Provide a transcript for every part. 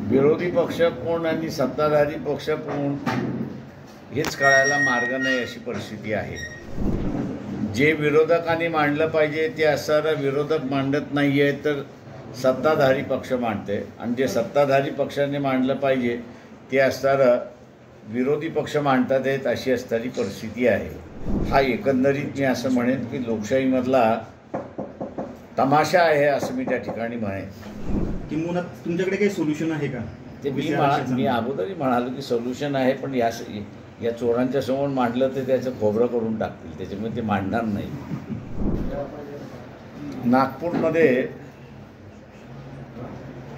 विरोधी पक्ष कोण आणि सत्ताधारी पक्ष कोण हेच कळायला मार्ग नाही अशी परिस्थिती आहे। जे विरोधकांनी मांडलं पाहिजे ते असणारा विरोधक मांडत नाही आहे, तर सत्ताधारी पक्ष मांडते, आणि जे सत्ताधारी पक्षाने मांडलं पाहिजे ते असणारा विरोधी पक्ष मांडतात आहेत, अशी असणारी परिस्थिती आहे। हा एकंदरीत मी असं म्हणेन की लोकशाहीमधला तमाशा आहे असं मी त्या ठिकाणी म्हणेन। किंवा तुमच्याकडे काही सोल्युशन आहे का? ते मी अगोदरही म्हणालो की सोल्युशन आहे, पण या चोरांच्या समोर मांडलं तर त्याचं खोबरं करून टाकतील, त्याच्यामुळे ते मांडणार नाही। नागपूरमध्ये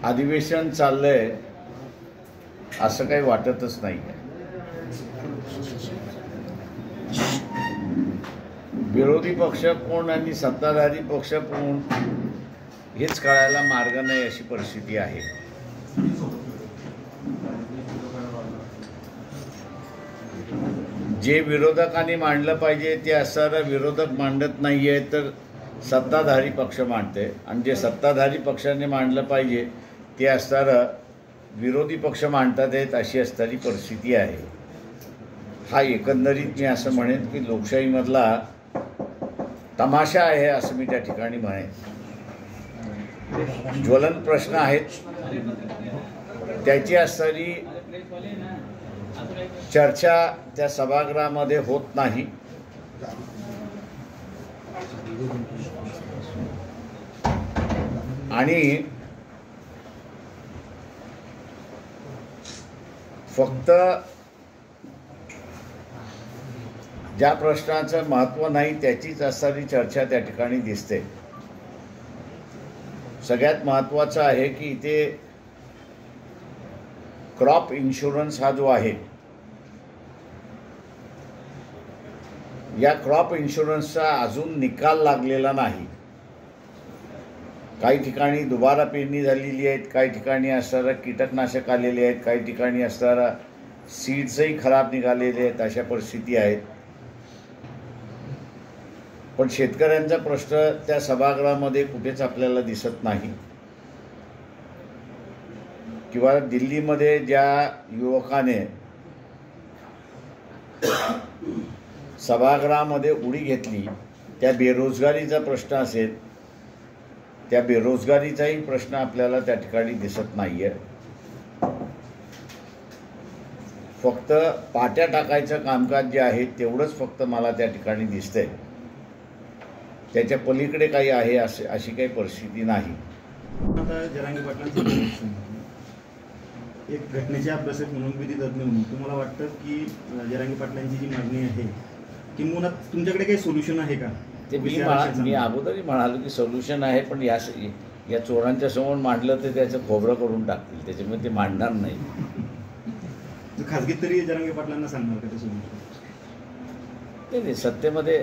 अधिवेशन चाललंय असं काही वाटतच नाही। विरोधी पक्ष कोण आणि सत्ताधारी पक्ष कोण हेच कळायला मार्ग नाही अशी परिस्थिती आहे। जे विरोधकांनी मांडलं पाहिजे ते असणारा विरोधक मांडत नाही आहे, तर सत्ताधारी पक्ष मांडते, आणि जे सत्ताधारी पक्षाने मांडलं पाहिजे ते असणारा विरोधी पक्ष मांडतात आहेत, अशी असणारी परिस्थिती आहे। हा एकंदरीत मी असं म्हणेन की लोकशाहीमधला तमाशा आहे असं मी त्या ठिकाणी म्हणेन। ज्वलंत प्रश्न आहेत, त्याची असणारी चर्चा त्या सभागृहामध्ये होत नाही। आणि फक्त ज्या प्रश्नाचं महत्त्व नाही त्याचीच असणारी चर्चा त्या ठिकाणी दिसते। सगळ्यात महत्त्वाचं आहे की इथे क्रॉप इन्शुरन्स हा जो आहे, या क्रॉप इन्शुरन्सचा अजून निकाल लागलेला नाही। काही ठिकाणी दुबारा पेरणी झालेली आहेत, काही ठिकाणी असणारा कीटकनाशक आलेले आहेत, काही ठिकाणी असणारा सीड्सही खराब निघालेले आहेत, अशा परिस्थिती आहेत। पण शेतकऱ्यांचा प्रश्न त्या सभागृहामध्ये कुठेच आपल्याला दिसत नाही। किंवा दिल्लीमध्ये ज्या युवकाने सभागृहामध्ये उडी घेतली, त्या बेरोजगारीचा प्रश्न असेल, त्या बेरोजगारीचाही प्रश्न आपल्याला त्या ठिकाणी दिसत नाही आहे। फक्त पाट्या टाकायचं कामकाज जे आहे तेवढंच फक्त मला त्या ठिकाणी दिसतंय, त्याच्या पलीकडे काही आहे अशी काही परिस्थिती नाही। आता जरांगे पाटलांचं एक घटनेचे अभ्यासक म्हणून, विधितज्ञ म्हणून तुम्हाला वाटतं की जरांगे पाटलांची जी मागणी आहे किंवा तुमच्याकडे काही सोल्युशन आहे का? ते मी अगोदरही म्हणालो की सोल्युशन आहे, पण या चोरांच्या समोर मांडलं तर त्याचं खोबरं करून टाकतील, त्याच्यामुळे ते मांडणार नाही। खासगीत तरी जरांगे पाटलांना सांगणार का ते सोल्युशन? नाही, सत्तेमध्ये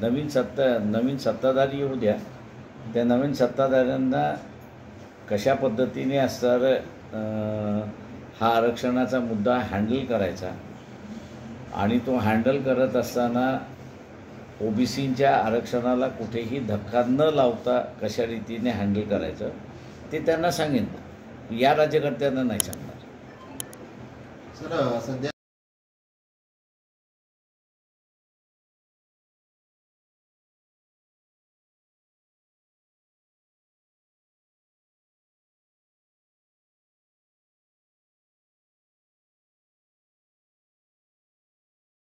नवीन सत्ताधारी येऊ द्या, त्या नवीन सत्ताधाऱ्यांना कशा पद्धतीने असणारं हा आरक्षणाचा मुद्दा हँडल करायचा, आणि तो हँडल करत असताना ओबीसींच्या आरक्षणाला कुठेही धक्का न लावता कशा रीतीने हँडल करायचं ते त्यांना सांगेन, या राज्यकर्त्यांना नाही सांगणार। सर, सध्या